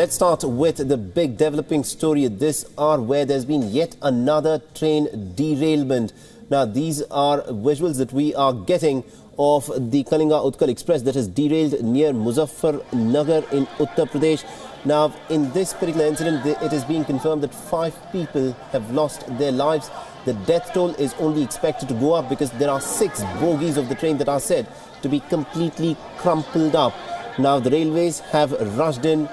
Let's start with the big developing story at this hour, where there's been yet another train derailment. Now, these are visuals that we are getting of the Utkal Express that has derailed near Muzaffarnagar in Uttar Pradesh. Now, in this particular incident, it is being confirmed that 5 people have lost their lives. The death toll is only expected to go up because there are 6 bogies of the train that are said to be completely crumpled up. Now, the railways have rushed in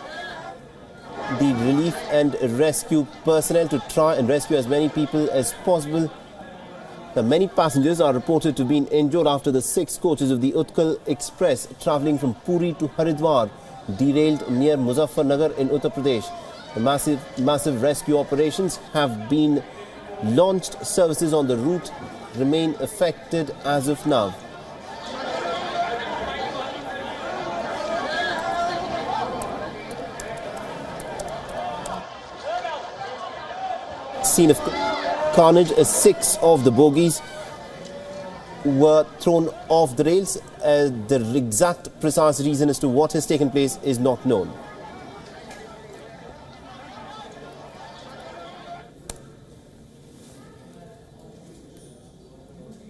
the relief and rescue personnel to try and rescue as many people as possible. Now, many passengers are reported to have been injured after the 6 coaches of the Utkal Express travelling from Puri to Haridwar derailed near Muzaffarnagar in Uttar Pradesh. The massive rescue operations have been launched. Services on the route remain affected as of now. Scene of carnage as 6 of the bogies were thrown off the rails. The exact precise reason as to what has taken place is not known.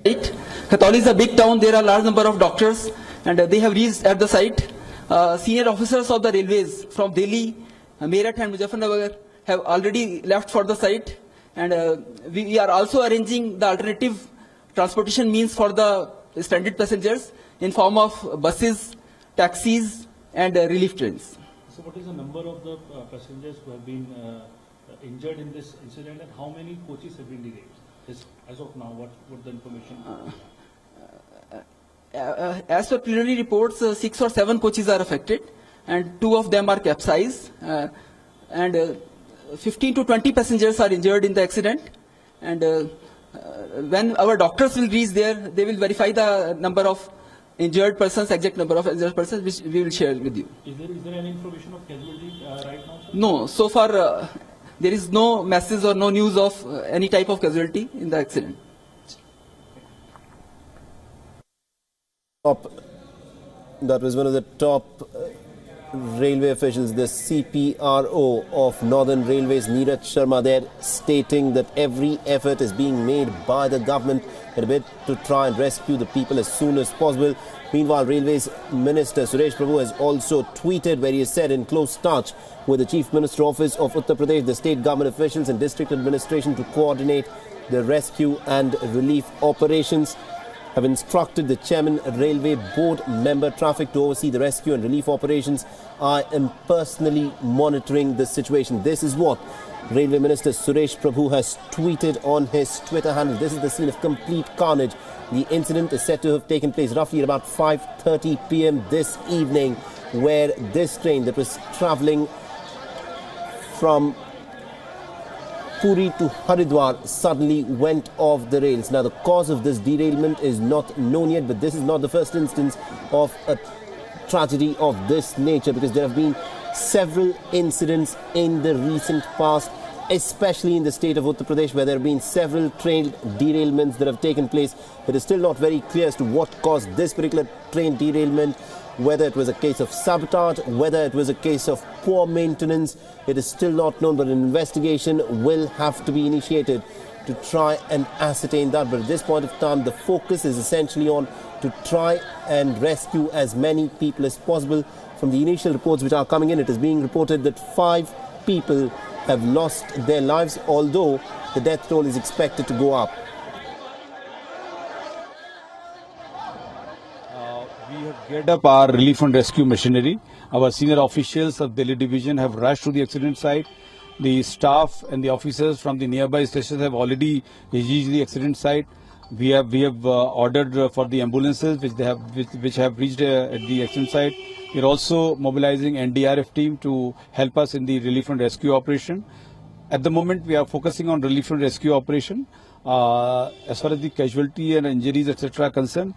Khatoli is a big town. There are a large number of doctors, and they have reached at the site. Senior officers of the railways from Delhi, Meerut and Muzaffarnagar have already left for the site, and we are also arranging the alternative transportation means for the stranded passengers in form of buses, taxis and relief trains. So what is the number of the passengers who have been injured in this incident, and how many coaches have been derailed? As of now, what the information? As per preliminary reports, 6 or 7 coaches are affected, and 2 of them are capsized, and 15 to 20 passengers are injured in the accident. And when our doctors will reach there, they will verify the number of injured persons, exact number of injured persons, which we will share with you. Is there any information of casualties right now, sir? No, so far there is no message or no news of any type of casualty in the accident. That was one of the top railway officials, the CPRO of Northern Railways, Neeraj Sharma, there, stating that every effort is being made by the government in a bid to try and rescue the people as soon as possible. Meanwhile, Railways Minister Suresh Prabhu has also tweeted, where he has said, in close touch with the Chief Minister Office of Uttar Pradesh, the state government officials and district administration to coordinate the rescue and relief operations. Have instructed the Chairman Railway Board member traffic to oversee the rescue and relief operations. I am personally monitoring the situation. This is what Railway Minister Suresh Prabhu has tweeted on his Twitter handle. This is the scene of complete carnage. The incident is said to have taken place roughly at about 5:30 p.m. this evening, where this train that was travelling from Puri to Haridwar suddenly went off the rails. Now, the cause of this derailment is not known yet, but this is not the first instance of a tragedy of this nature, because there have been several incidents in the recent past, especially in the state of Uttar Pradesh, where there have been several train derailments that have taken place. It is still not very clear as to what caused this particular train derailment, whether it was a case of sabotage, whether it was a case of poor maintenance. It is still not known, but an investigation will have to be initiated to try and ascertain that. But at this point of time, the focus is essentially on to try and rescue as many people as possible. From the initial reports which are coming in, it is being reported that 5 people have lost their lives, although the death toll is expected to go up. We have geared up our relief and rescue machinery. Our senior officials of Delhi division have rushed to the accident site. The staff and the officers from the nearby stations have already reached the accident site. We have ordered for the ambulances which have reached at the accident site. We are also mobilizing NDRF team to help us in the relief and rescue operation. At the moment, we are focusing on relief and rescue operation. As far as the casualty and injuries, etc. are concerned,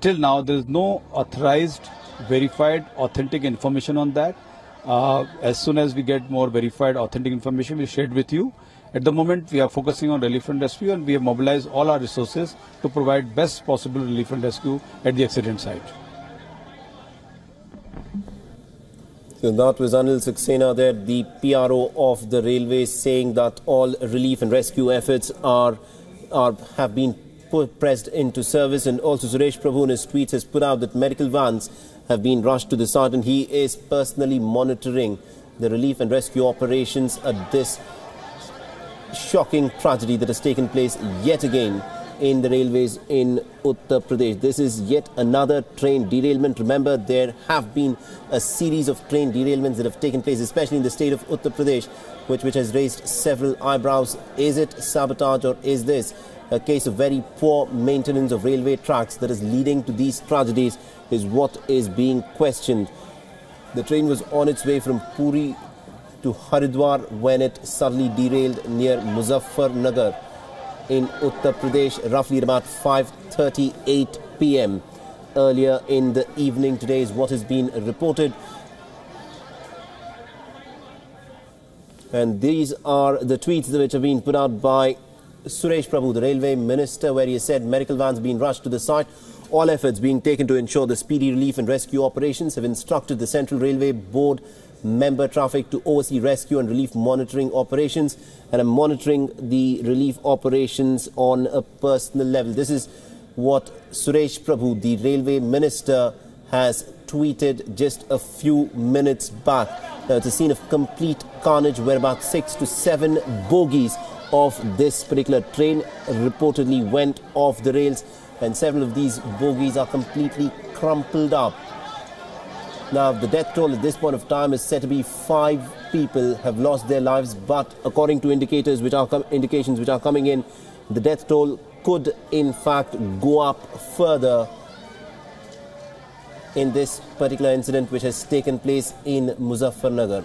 till now there is no authorized, verified, authentic information on that. As soon as we get more verified, authentic information, we'll share it with you. At the moment, we are focusing on relief and rescue, and we have mobilized all our resources to provide best possible relief and rescue at the accident site. So that was Anil Saxena there, the PRO of the railways, saying that all relief and rescue efforts have been pressed into service. And also Suresh Prabhu in his tweets has put out that medical vans have been rushed to the site, and he is personally monitoring the relief and rescue operations at this shocking tragedy that has taken place yet again in the railways in Uttar Pradesh. This is yet another train derailment. Remember, there have been a series of train derailments that have taken place, especially in the state of Uttar Pradesh, which has raised several eyebrows. Is it sabotage, or is this a case of very poor maintenance of railway tracks that is leading to these tragedies, is what is being questioned. The train was on its way from Puri to Haridwar when it suddenly derailed near Muzaffarnagar in Uttar Pradesh, roughly at about 5:38 p.m. earlier in the evening today is what has been reported. And these are the tweets which have been put out by Suresh Prabhu, the railway minister, where he said medical vans being rushed to the site. All efforts being taken to ensure the speedy relief and rescue operations. Have instructed the Central Railway Board member traffic to oversee rescue and relief monitoring operations, and are monitoring the relief operations on a personal level. This is what Suresh Prabhu, the railway minister, has tweeted just a few minutes back. Now, it's a scene of complete carnage where about 6 to 7 bogies of this particular train reportedly went off the rails, and several of these bogies are completely crumpled up. Now, the death toll at this point of time is said to be 5 people have lost their lives, but according to indications which are coming in, the death toll could in fact go up further in this particular incident which has taken place in Muzaffarnagar.